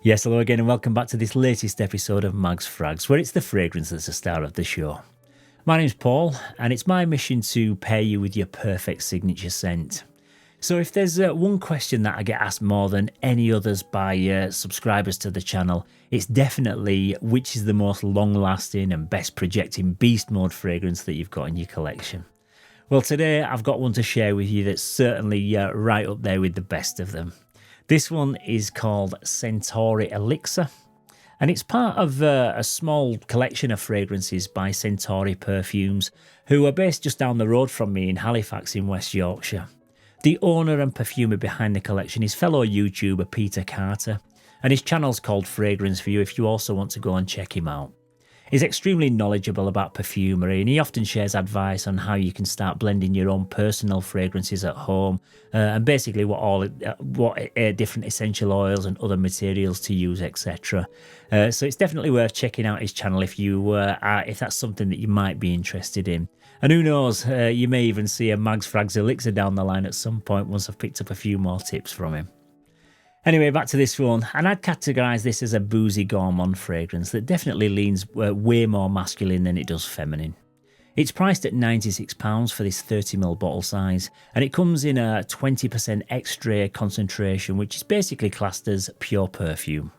Yes, hello again and welcome back to this latest episode of Mags Frags, where it's the fragrance that's the star of the show. My name's Paul, and it's my mission to pair you with your perfect signature scent. So if there's one question that I get asked more than any others by subscribers to the channel, it's definitely which is the most long-lasting and best projecting beast mode fragrance that you've got in your collection. Well, today I've got one to share with you that's certainly right up there with the best of them. This one is called Centauri Elixir, and it's part of a small collection of fragrances by Centauri Perfumes, who are based just down the road from me in Halifax in West Yorkshire. The owner and perfumer behind the collection is fellow YouTuber Peter Carter, and his channel's called Fragrance View if you also want to go and check him out. He's extremely knowledgeable about perfumery, and he often shares advice on how you can start blending your own personal fragrances at home, and basically what different essential oils and other materials to use, etc. So it's definitely worth checking out his channel if that's something that you might be interested in. And who knows, you may even see a Mags Frags Elixir down the line at some point once I've picked up a few more tips from him. Anyway, back to this one, and I'd categorise this as a boozy gourmand fragrance that definitely leans way more masculine than it does feminine. It's priced at £96 for this 30ml bottle size, and it comes in a 20% extra concentration, which is basically classed as pure perfume.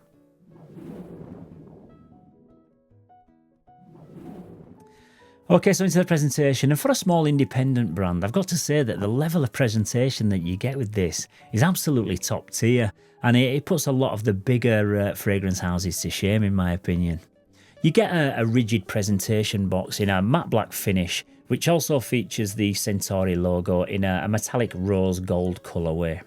Okay, so into the presentation, and for a small independent brand, I've got to say that the level of presentation that you get with this is absolutely top tier, and it puts a lot of the bigger fragrance houses to shame, in my opinion. You get a rigid presentation box in a matte black finish, which also features the Centauri logo in a metallic rose gold colourway.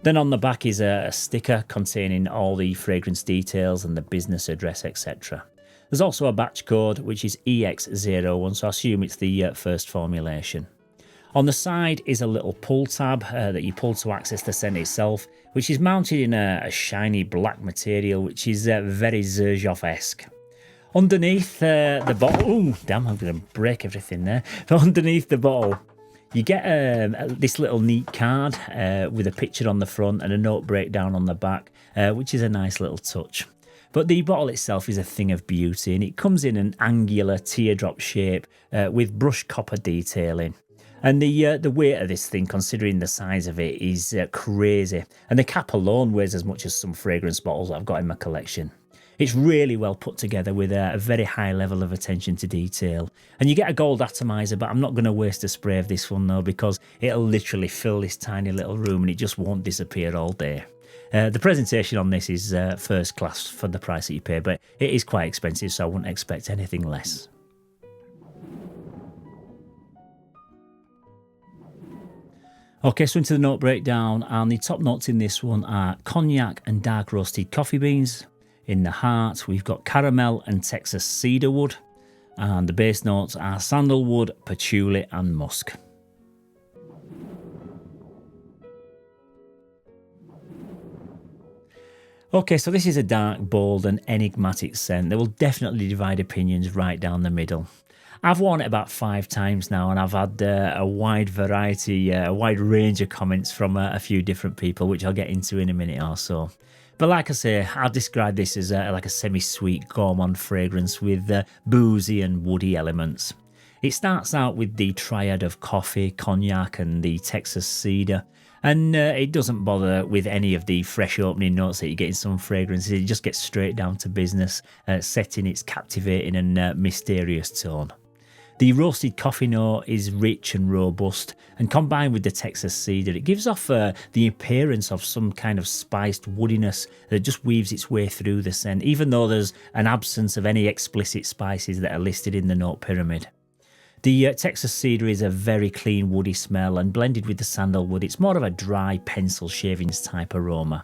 Then on the back is a sticker containing all the fragrance details and the business address, etc. There's also a batch code, which is EX01, so I assume it's the first formulation. On the side is a little pull tab that you pull to access the scent itself, which is mounted in a shiny black material, which is very Xerjoff-esque. Underneath the bottle, oh damn, I'm going to break everything there. Underneath the bottle, you get this little neat card with a picture on the front and a note breakdown on the back, which is a nice little touch. But the bottle itself is a thing of beauty, and it comes in an angular teardrop shape with brushed copper detailing. And the weight of this thing, considering the size of it, is crazy. And the cap alone weighs as much as some fragrance bottles I've got in my collection. It's really well put together with a very high level of attention to detail. And you get a gold atomizer, but I'm not going to waste a spray of this one though, because it'll literally fill this tiny little room and it just won't disappear all day. The presentation on this is first class for the price that you pay, but it is quite expensive, so I wouldn't expect anything less. Okay, so into the note breakdown, and the top notes in this one are cognac and dark roasted coffee beans. In the heart, we've got caramel and Texas cedarwood, and the base notes are sandalwood, patchouli and musk. Okay, so this is a dark, bold and enigmatic scent that will definitely divide opinions right down the middle. I've worn it about 5 times now, and I've had a wide variety, a wide range of comments from a few different people, which I'll get into in a minute or so. But like I say, I'll describe this as like a semi-sweet gourmand fragrance with boozy and woody elements. It starts out with the triad of coffee, cognac and the Texas cedar, and it doesn't bother with any of the fresh opening notes that you get in some fragrances. It just gets straight down to business, setting its captivating and mysterious tone. The roasted coffee note is rich and robust, and combined with the Texas cedar, it gives off the appearance of some kind of spiced woodiness that just weaves its way through the scent, even though there's an absence of any explicit spices that are listed in the note pyramid. The Texas cedar is a very clean woody smell, and blended with the sandalwood, it's more of a dry pencil shavings type aroma.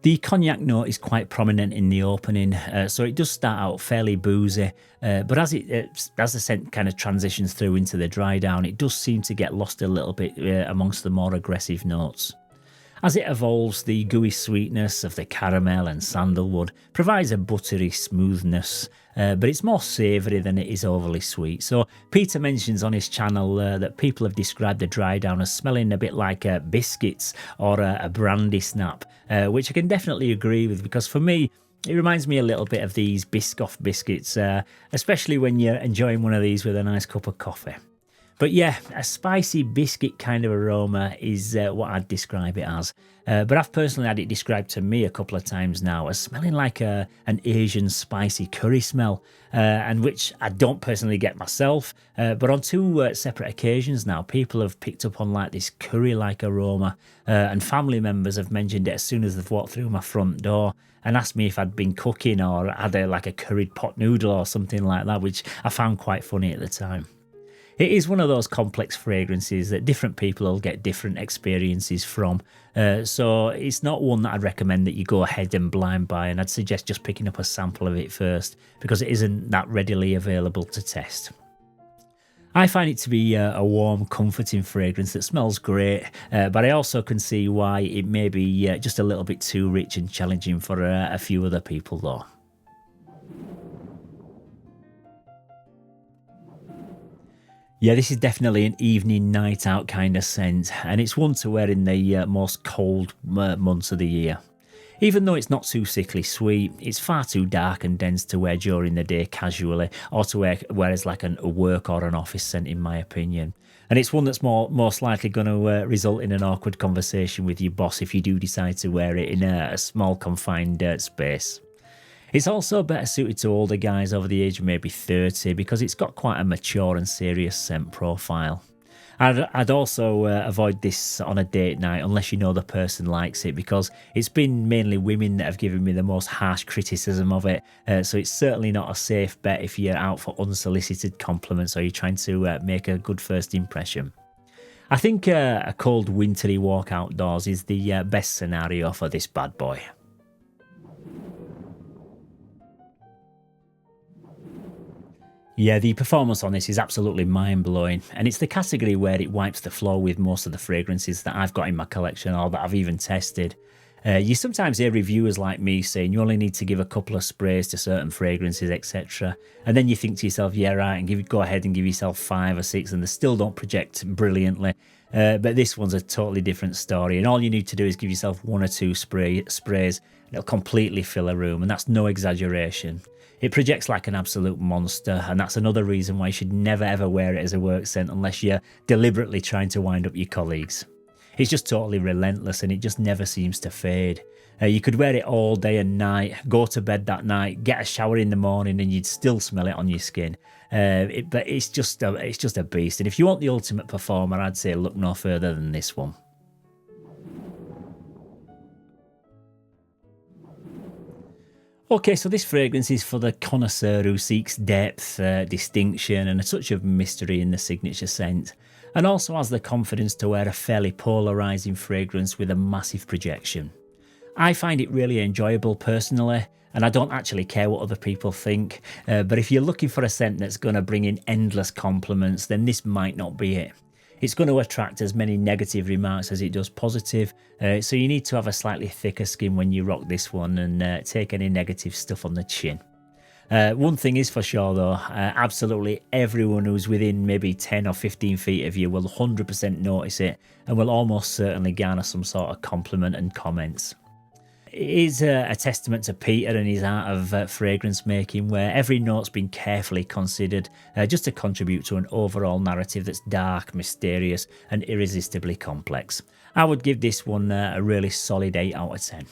The cognac note is quite prominent in the opening, so it does start out fairly boozy, but as the scent kind of transitions through into the dry down, it does seem to get lost a little bit amongst the more aggressive notes. As it evolves, the gooey sweetness of the caramel and sandalwood provides a buttery smoothness, but it's more savoury than it is overly sweet. So Peter mentions on his channel that people have described the dry down as smelling a bit like biscuits or a brandy snap, which I can definitely agree with, because for me, it reminds me a little bit of these Biscoff biscuits, especially when you're enjoying one of these with a nice cup of coffee. But yeah, a spicy biscuit kind of aroma is what I'd describe it as. But I've personally had it described to me a couple of times now as smelling like an Asian spicy curry smell, and which I don't personally get myself. But on two separate occasions now, people have picked up on like this curry-like aroma, and family members have mentioned it as soon as they've walked through my front door and asked me if I'd been cooking or had like a curried pot noodle or something like that, which I found quite funny at the time. It is one of those complex fragrances that different people will get different experiences from, so it's not one that I'd recommend that you go ahead and blind buy, and I'd suggest just picking up a sample of it first, because it isn't that readily available to test. I find it to be a warm, comforting fragrance that smells great, but I also can see why it may be just a little bit too rich and challenging for a few other people though. Yeah, this is definitely an evening, night out kind of scent, and it's one to wear in the most cold months of the year. Even though it's not too sickly sweet, it's far too dark and dense to wear during the day casually, or to wear as like a work or an office scent in my opinion. And it's one that's most likely going to result in an awkward conversation with your boss if you do decide to wear it in a small confined space. It's also better suited to older guys over the age of maybe 30 because it's got quite a mature and serious scent profile. I'd also avoid this on a date night unless you know the person likes it, because it's been mainly women that have given me the most harsh criticism of it, so it's certainly not a safe bet if you're out for unsolicited compliments or you're trying to make a good first impression. I think a cold wintry walk outdoors is the best scenario for this bad boy. Yeah, the performance on this is absolutely mind-blowing, and it's the category where it wipes the floor with most of the fragrances that I've got in my collection or that I've even tested. You sometimes hear reviewers like me saying you only need to give a couple of sprays to certain fragrances, etc. And then you think to yourself, yeah, right, and go ahead and give yourself 5 or 6 and they still don't project brilliantly. But this one's a totally different story, and all you need to do is give yourself 1 or 2 sprays and it'll completely fill a room, and that's no exaggeration. It projects like an absolute monster, and that's another reason why you should never ever wear it as a work scent unless you're deliberately trying to wind up your colleagues. It's just totally relentless and it just never seems to fade. You could wear it all day and night, go to bed that night, get a shower in the morning and you'd still smell it on your skin. But it's just a beast, and if you want the ultimate performer, I'd say look no further than this one. Okay, so this fragrance is for the connoisseur who seeks depth, distinction and a touch of mystery in the signature scent, and also has the confidence to wear a fairly polarising fragrance with a massive projection. I find it really enjoyable personally, and I don't actually care what other people think, but if you're looking for a scent that's going to bring in endless compliments, then this might not be it. It's going to attract as many negative remarks as it does positive, so you need to have a slightly thicker skin when you rock this one and take any negative stuff on the chin. One thing is for sure though, absolutely everyone who's within maybe 10 or 15 feet of you will 100% notice it and will almost certainly garner some sort of compliment and comments. It is a testament to Peter and his art of fragrance making, where every note's been carefully considered just to contribute to an overall narrative that's dark, mysterious and irresistibly complex. I would give this one a really solid 8 out of 10.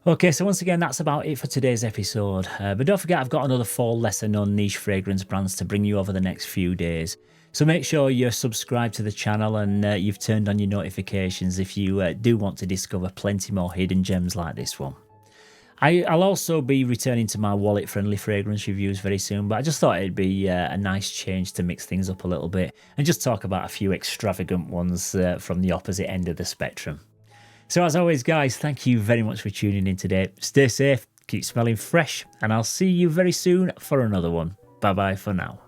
Okay, so once again, that's about it for today's episode. But don't forget, I've got another 4 lesser known niche fragrance brands to bring you over the next few days. So make sure you're subscribed to the channel and you've turned on your notifications if you do want to discover plenty more hidden gems like this one. I'll also be returning to my wallet-friendly fragrance reviews very soon, but I just thought it'd be a nice change to mix things up a little bit and just talk about a few extravagant ones from the opposite end of the spectrum. So as always, guys, thank you very much for tuning in today. Stay safe, keep smelling fresh, and I'll see you very soon for another one. Bye-bye for now.